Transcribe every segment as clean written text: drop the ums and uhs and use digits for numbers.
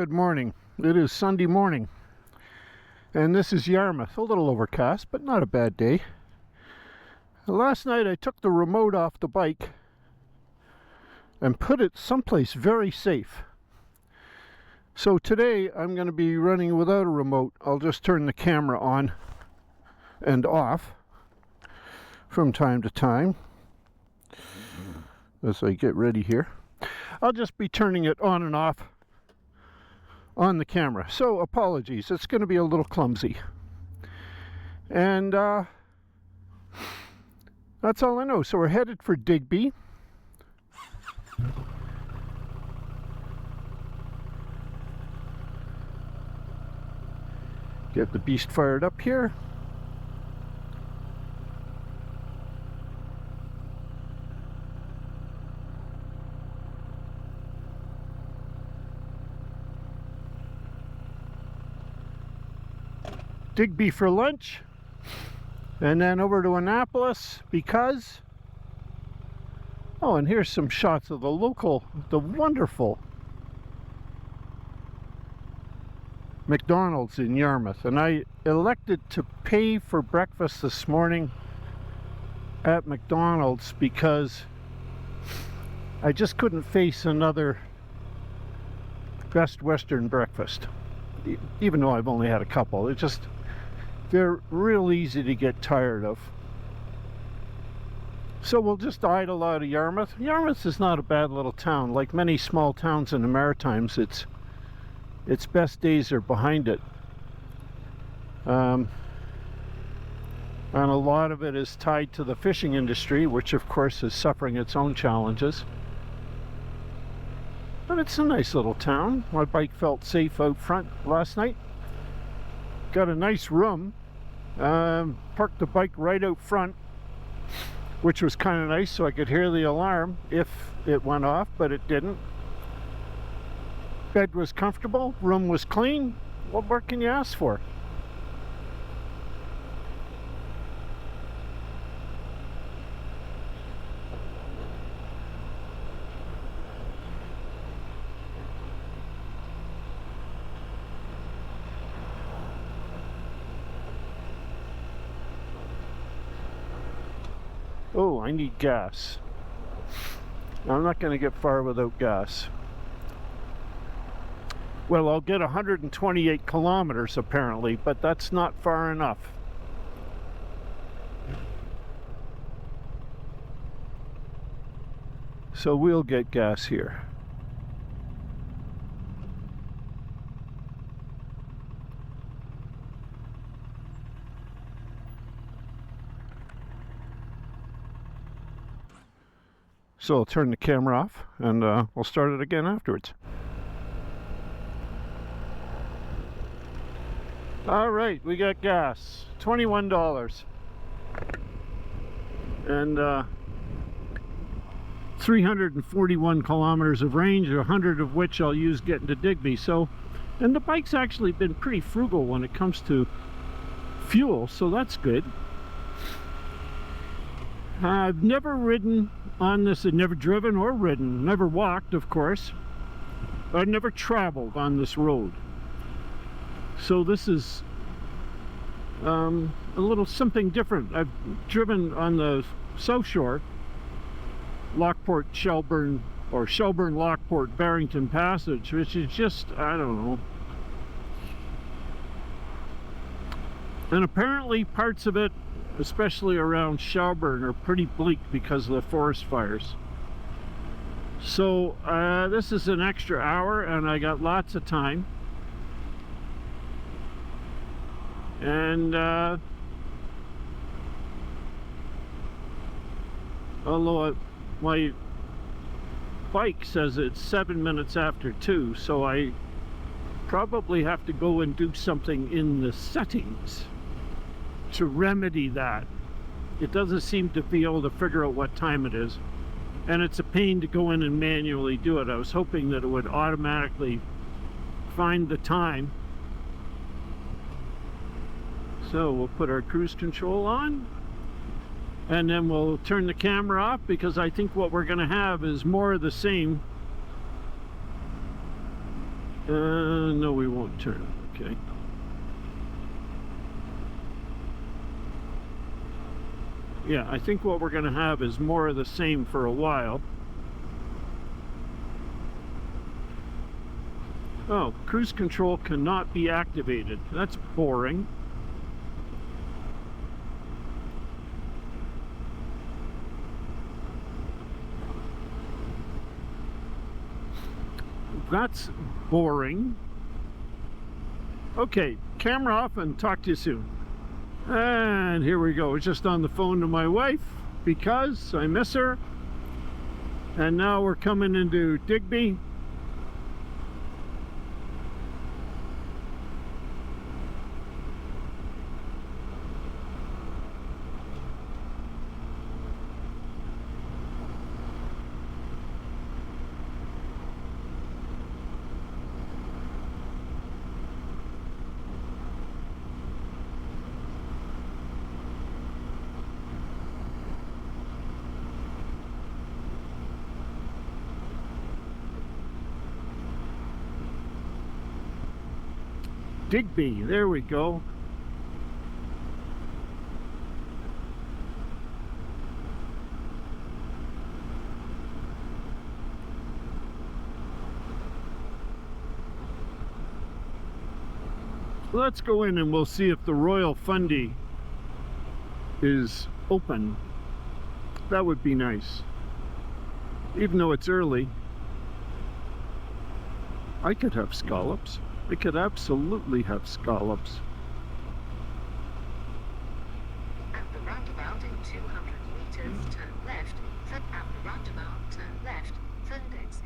good morning. It is Sunday morning, and this is Yarmouth. A little overcast, but not a bad day. Last night I took the remote off the bike and put it someplace very safe. So today I'm going to be running without a remote. I'll just turn the camera on and off from time to time as I get ready here. I'll just be turning it on and off on the camera, so apologies, it's going to be a little clumsy. And that's all I know. So we're headed for Digby. Get the beast fired up here. Digby for lunch, and then over to Annapolis because, oh, and here's some shots of the wonderful McDonald's in Yarmouth. And I elected to pay for breakfast this morning at McDonald's because I just couldn't face another Best Western breakfast, even though I've only had a couple. They're real easy to get tired of. So we'll just idle out of Yarmouth. Yarmouth is not a bad little town. Like many small towns in the Maritimes, its best days are behind it. And a lot of it is tied to the fishing industry, which of course is suffering its own challenges. But it's a nice little town. My bike felt safe out front last night. Got a nice room. Parked the bike right out front, which was kind of nice, so I could hear the alarm if it went off, but it didn't. Bed was comfortable, room was clean. What more can you ask for? Oh, I need gas. I'm not going to get far without gas. Well, I'll get 128 kilometers apparently, but that's not far enough. So we'll get gas here. So I'll turn the camera off and we'll start it again afterwards. All right, we got gas, $21 and 341 kilometers of range, 100 of which I'll use getting to Digby. So, and the bike's actually been pretty frugal when it comes to fuel, so that's good. I've never ridden on this, I've never driven or ridden, never walked, of course. I've never traveled on this road. So this is a little something different. I've driven on the South Shore, Lockport, Shelburne, or Shelburne, Lockport, Barrington Passage, which is just, I don't know. And apparently parts of it, especially around Shelburne, are pretty bleak because of the forest fires. So this is an extra hour and I got lots of time. And although my bike says it's 7 minutes after 2, so I probably have to go and do something in the settings to remedy that. It doesn't seem to be able to figure out what time it is, and it's a pain to go in and manually do it. I was hoping that it would automatically find the time. So we'll put our cruise control on and then we'll turn the camera off, because I think what we're going to have is more of the same No, we won't turn. Okay. Yeah, I think what we're going to have is more of the same for a while. Oh, cruise control cannot be activated. That's boring. That's boring. Okay, camera off and talk to you soon. And here we go. Just on the phone to my wife because I miss her. And now we're coming into Digby. Digby, there we go. Let's go in and we'll see if the Royal Fundy is open. That would be nice. Even though it's early, I could have scallops. I could absolutely have scallops. At the roundabout in 200 meters, turn left. At the roundabout, turn left. Third exit.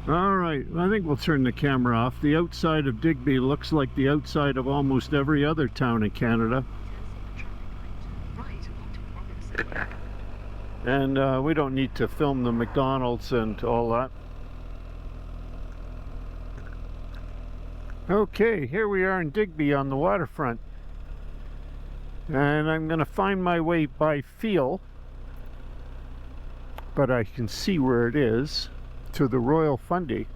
All right, I think we'll turn the camera off. The outside of Digby looks like the outside of almost every other town in Canada. And we don't need to film the McDonald's and all that. Okay, here we are in Digby on the waterfront. And I'm going to find my way by feel, but I can see where it is, to the Royal Fundy.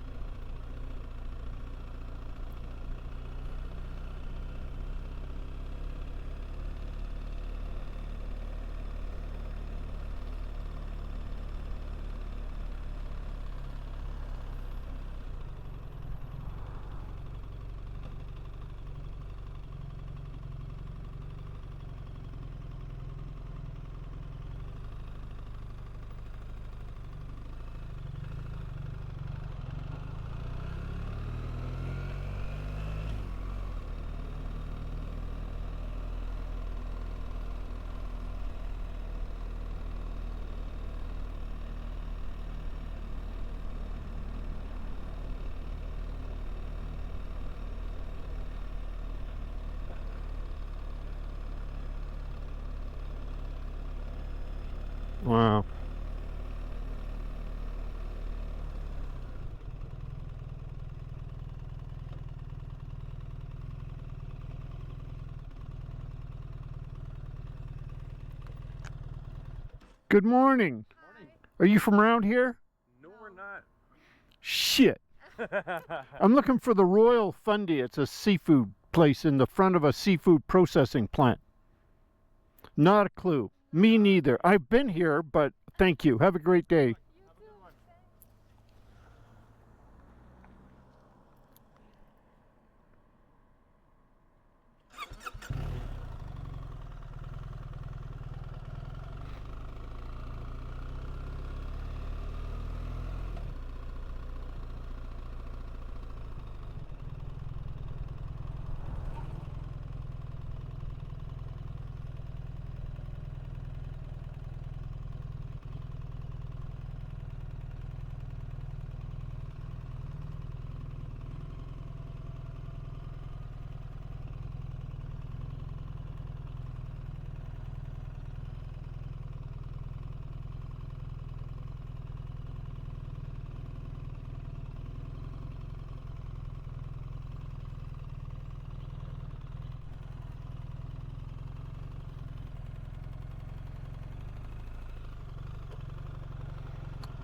Wow. Good morning. Morning. Are you from around here? No, we're not. Shit. I'm looking for the Royal Fundy. It's a seafood place in the front of a seafood processing plant. Not a clue. Me neither. I've been here, but thank you. Have a great day.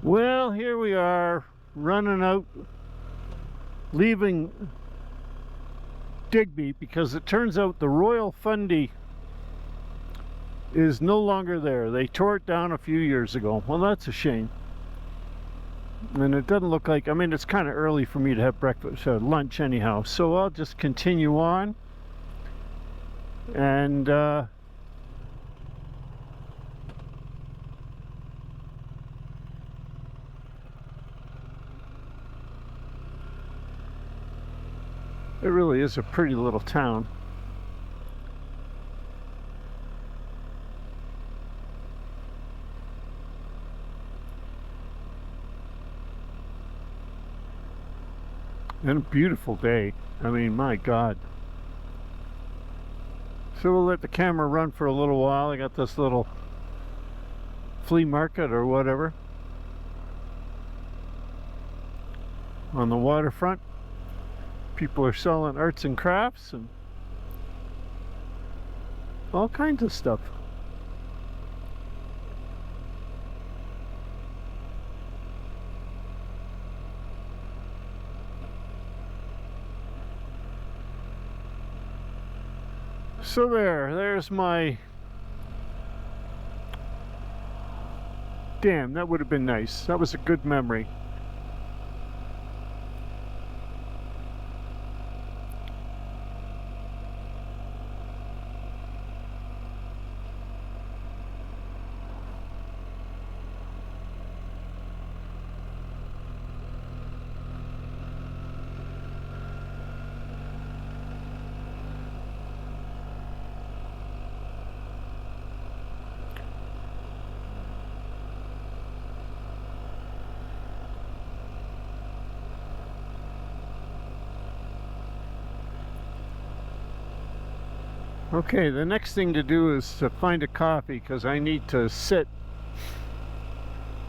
Well, here we are, running out, leaving Digby, because it turns out the Royal Fundy is no longer there. They tore it down a few years ago. Well, that's a shame. And it doesn't look like, I mean, it's kind of early for me to have breakfast, lunch anyhow. So I'll just continue on. And it really is a pretty little town. And a beautiful day. I mean, my God. So we'll let the camera run for a little while. I got this little flea market or whatever on the waterfront. People are selling arts and crafts and all kinds of stuff. So there's my... Damn, that would have been nice. That was a good memory. Okay, the next thing to do is to find a coffee, because I need to sit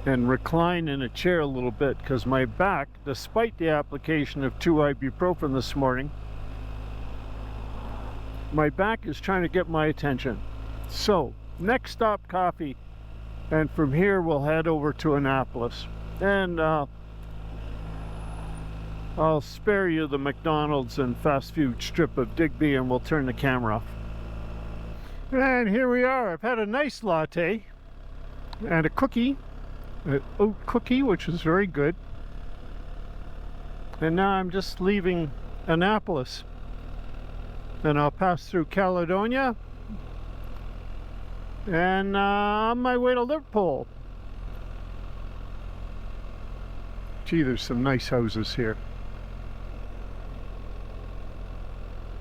and recline in a chair a little bit, because my back, despite the application of 2 ibuprofen this morning, my back is trying to get my attention. So, next stop, coffee, and from here we'll head over to Annapolis. And I'll spare you the McDonald's and fast food strip of Digby, and we'll turn the camera off. And here we are. I've had a nice latte and a cookie, an oat cookie, which is very good. And now I'm just leaving Annapolis. Then I'll pass through Caledonia and on my way to Liverpool. Gee, there's some nice houses here.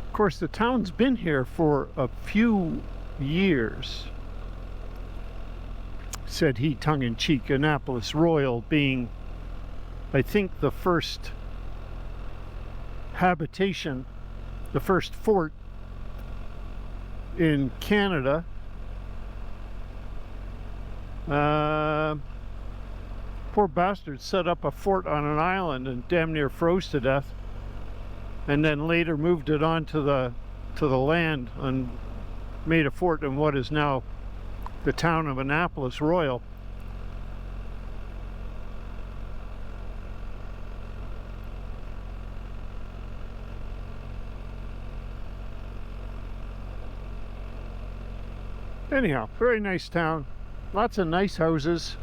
Of course, the town's been here for a few years, said he tongue-in-cheek. Annapolis Royal being, I think, the first habitation, the first fort in Canada. Poor bastard set up a fort on an island and damn near froze to death, and then later moved it onto the land and made a fort in what is now the town of Annapolis Royal. Anyhow, very nice town. Lots of nice houses.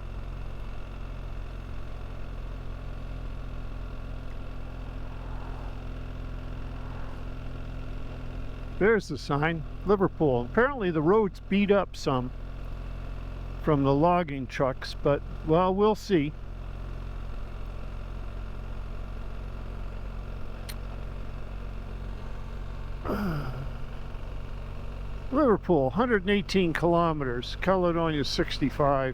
There's the sign, Liverpool. Apparently the road's beat up some from the logging trucks, but, well, we'll see. Liverpool, 118 kilometers, Caledonia 65.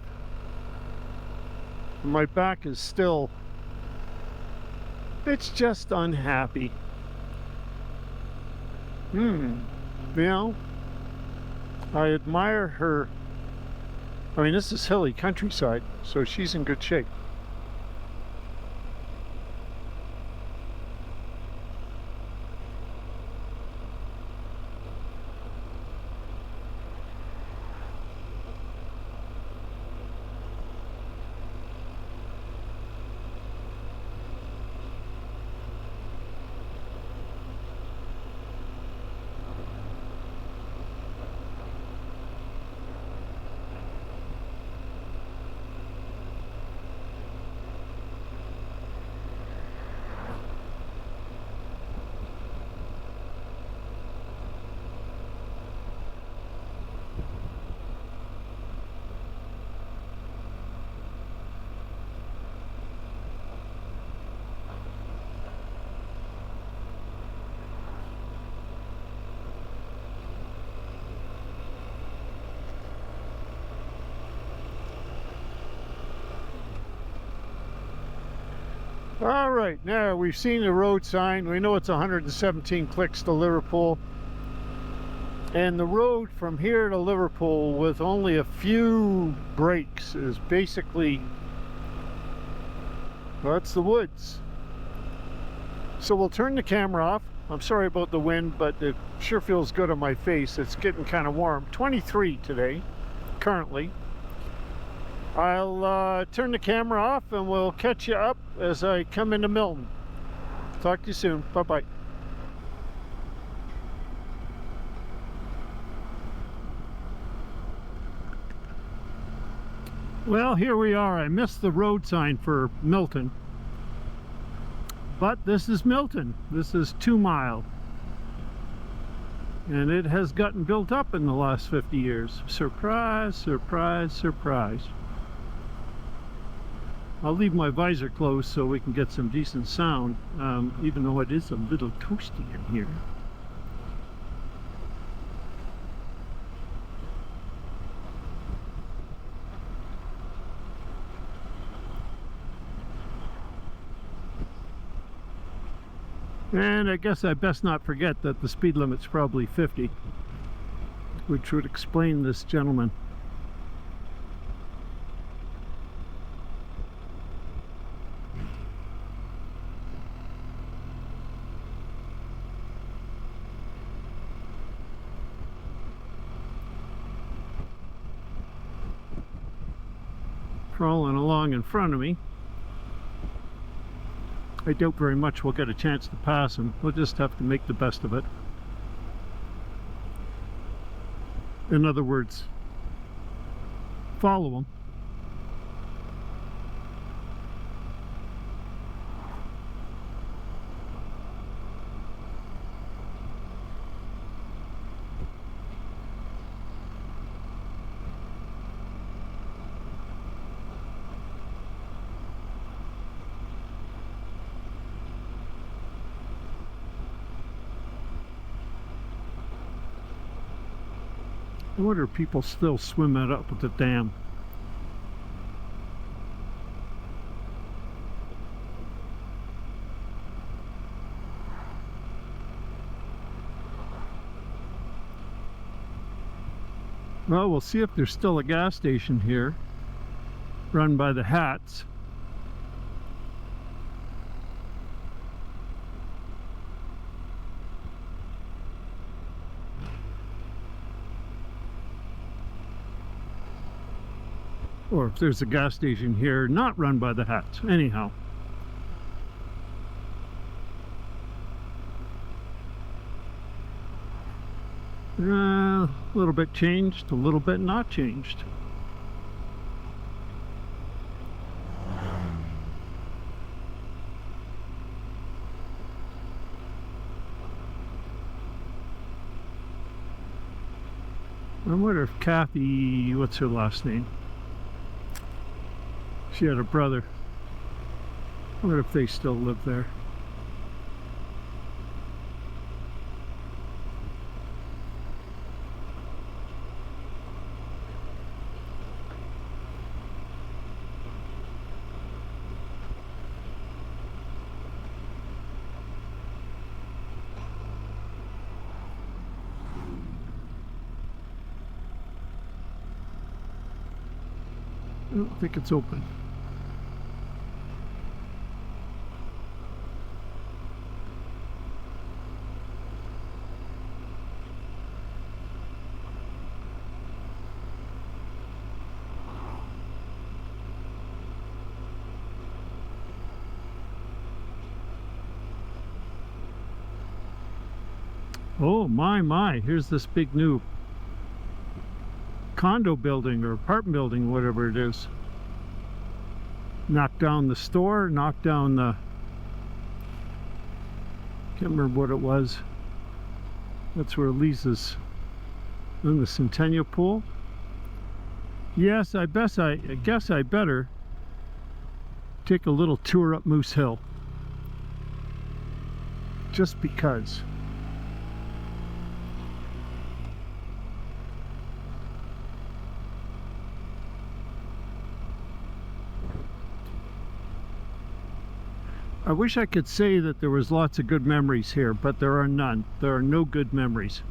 My back is still, it's just unhappy. You know, I admire her. I mean, this is hilly countryside, so she's in good shape. All right, now we've seen the road sign. We know it's 117 clicks to Liverpool. And the road from here to Liverpool with only a few breaks is basically, well, that's the woods. So we'll turn the camera off. I'm sorry about the wind, but it sure feels good on my face. It's getting kind of warm. 23 today, currently. I'll turn the camera off and we'll catch you up as I come into Milton. Talk to you soon. Bye-bye. Well, here we are. I missed the road sign for Milton. But this is Milton. This is 2 Mile. And it has gotten built up in the last 50 years. Surprise, surprise, surprise. I'll leave my visor closed so we can get some decent sound, even though it is a little toasty in here. And I guess I best not forget that the speed limit's probably 50, which would explain this gentleman. Crawling along in front of me. I doubt very much we'll get a chance to pass him. We'll just have to make the best of it. In other words, follow him. I wonder if people still swim it up at the dam. Well, we'll see if there's still a gas station here, run by the Hats. Or if there's a gas station here not run by the Hats. Anyhow. A little bit changed, a little bit not changed. I wonder if Kathy, what's her last name? She had a brother. I wonder if they still live there. I don't think it's open. Oh my, here's this big new condo building or apartment building, whatever it is. Knocked down the store, knocked down the, can't remember what it was. That's where Lisa's in the Centennial Pool. Yes, I guess I better take a little tour up Moose Hill. Just because. I wish I could say that there was lots of good memories here, but there are none. There are no good memories.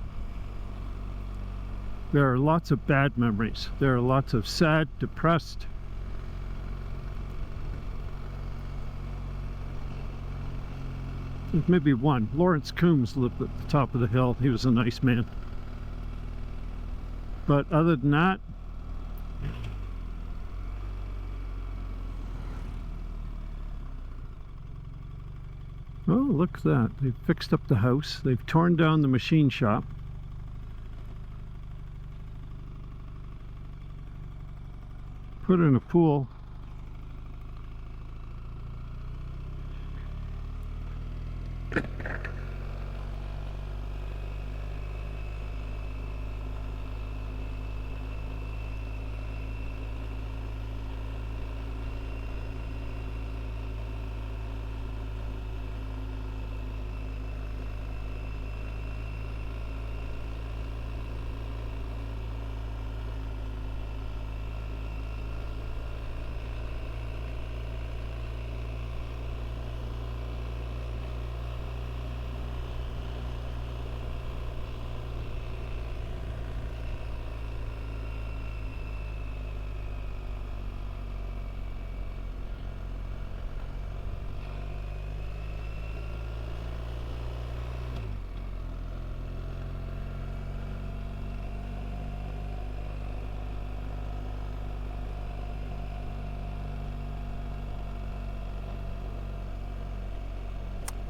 There are lots of bad memories. There are lots of sad, depressed. There's maybe one. Lawrence Coombs lived at the top of the hill. He was a nice man. But other than that, oh, look at that. They've fixed up the house. They've torn down the machine shop. Put in a pool.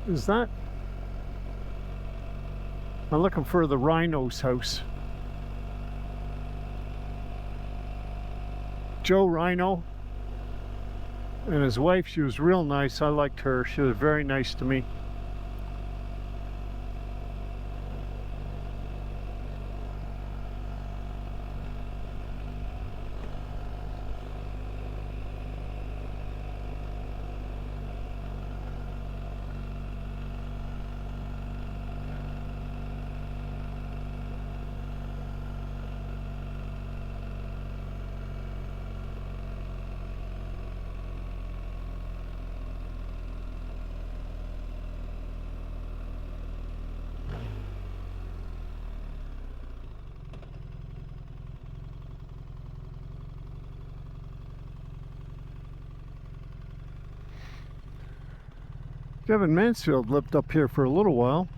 Is that? I'm looking for the Rhino's house. Joe Rhino and his wife, she was real nice. I liked her. She was very nice to me. Kevin Mansfield lived up here for a little while.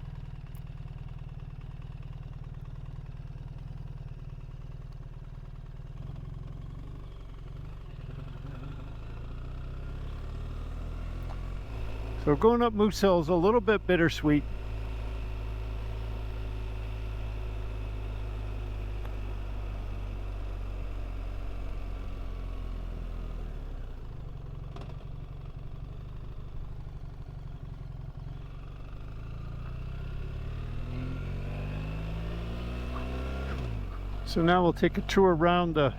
So going up Moose Hill is a little bit bittersweet. So now we'll take a tour around. The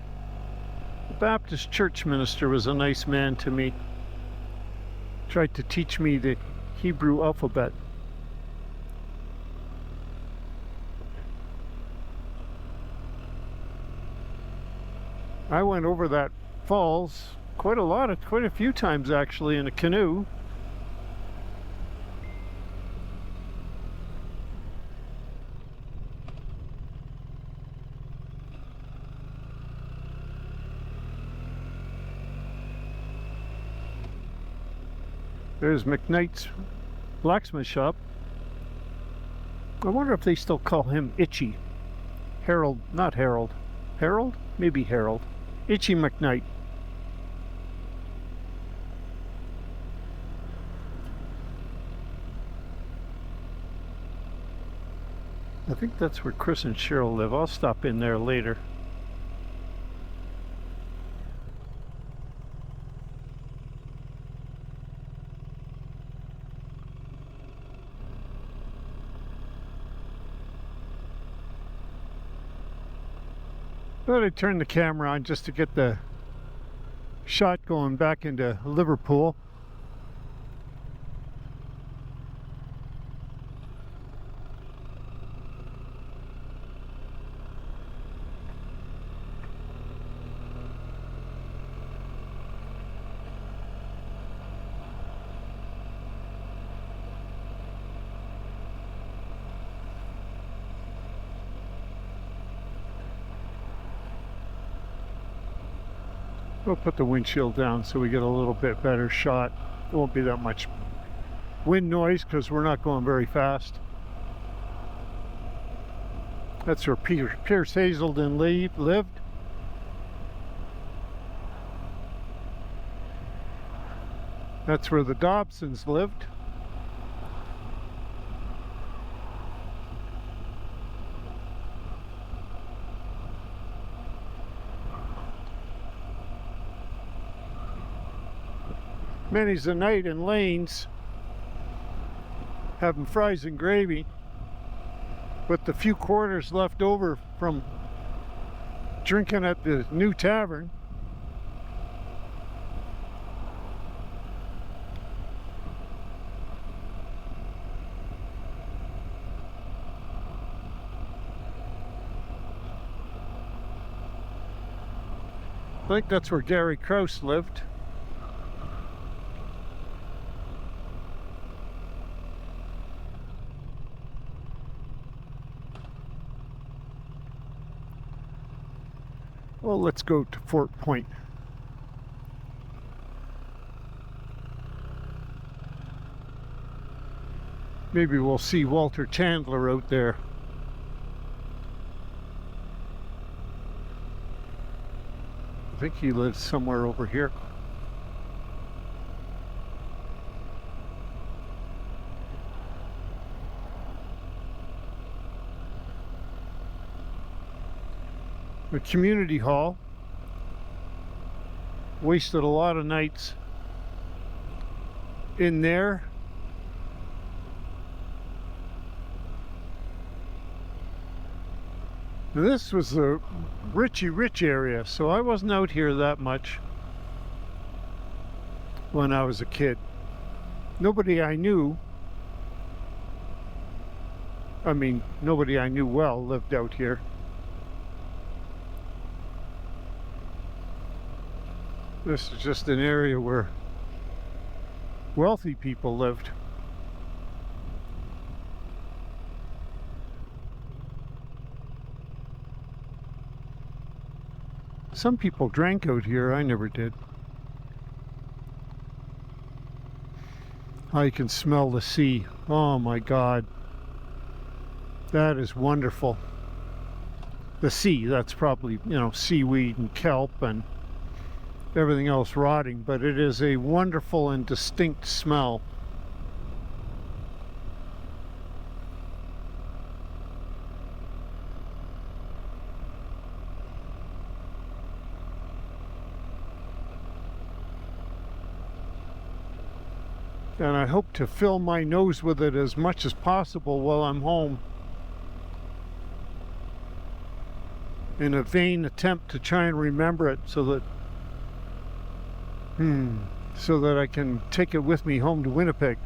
Baptist church minister was a nice man to me. Tried to teach me the Hebrew alphabet. I went over that falls quite a few times actually in a canoe. There's McKnight's blacksmith shop. I wonder if they still call him Itchy. Harold, not Harold. Harold? Maybe Harold. Itchy McKnight. I think that's where Chris and Cheryl live. I'll stop in there later. Thought I'd turn the camera on just to get the shot going back into Liverpool. We'll put the windshield down so we get a little bit better shot. It won't be that much wind noise because we're not going very fast. That's where Pierce Hazelden lived. That's where the Dobsons lived. Many's the night in Lanes having fries and gravy with the few quarters left over from drinking at the new tavern. I think that's where Gary Krause lived. Well, let's go to Fort Point. Maybe we'll see Walter Chandler out there. I think he lives somewhere over here. The community hall. Wasted a lot of nights in there. This was the rich area, so I wasn't out here that much when I was a kid. Nobody I knew, nobody I knew well lived out here. This is just an area where wealthy people lived. Some people drank out here, I never did. I can smell the sea. Oh my God. That is wonderful. The sea, that's probably, seaweed and kelp and everything else rotting, but it is a wonderful and distinct smell. And I hope to fill my nose with it as much as possible while I'm home, in a vain attempt to try and remember it so that I can take it with me home to Winnipeg.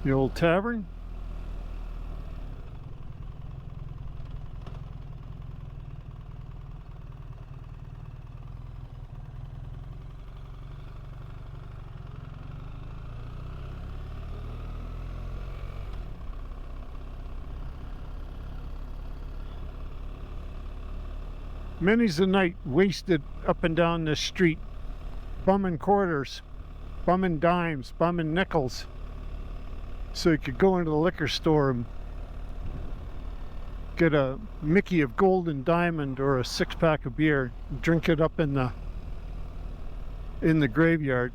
The old tavern. Many's the night wasted up and down this street, bumming quarters, bumming dimes, bumming nickels, so you could go into the liquor store and get a Mickey of Golden Diamond or a 6-pack of beer, drink it up in the graveyard.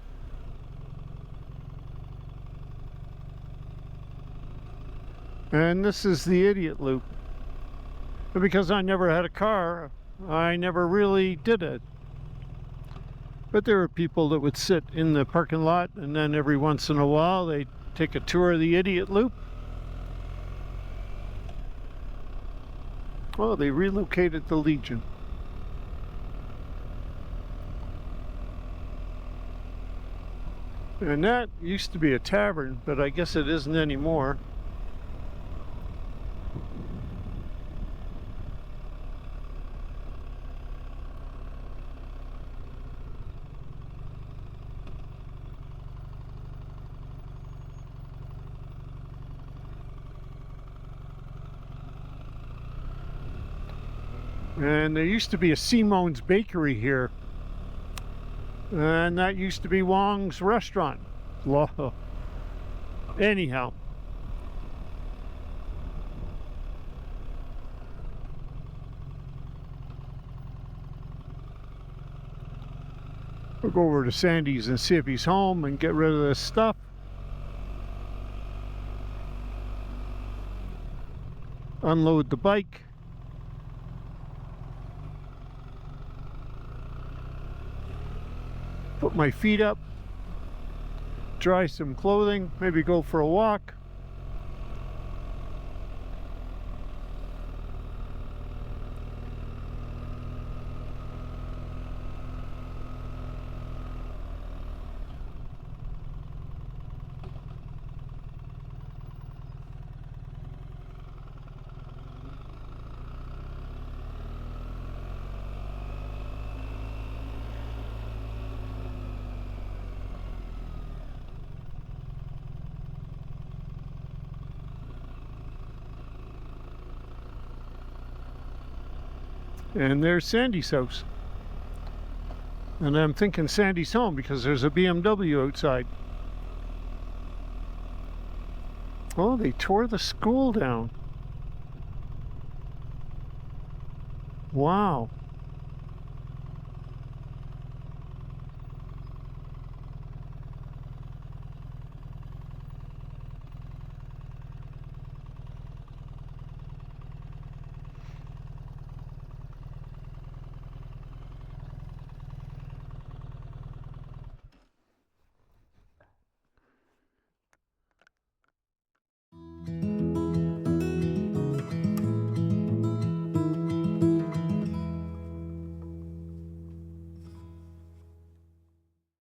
And this is the idiot loop. And because I never had a car, I never really did it. But there were people that would sit in the parking lot, and then every once in a while they'd take a tour of the idiot loop. Well, they relocated the Legion. And that used to be a tavern, but I guess it isn't anymore. And there used to be a Simone's Bakery here. And that used to be Wong's restaurant. Anyhow. We'll go over to Sandy's and see if he's home and get rid of this stuff. Unload the bike. Put my feet up. Dry some clothing. Maybe go for a walk. And there's Sandy's house. And I'm thinking Sandy's home because there's a BMW outside. Oh, they tore the school down. Wow.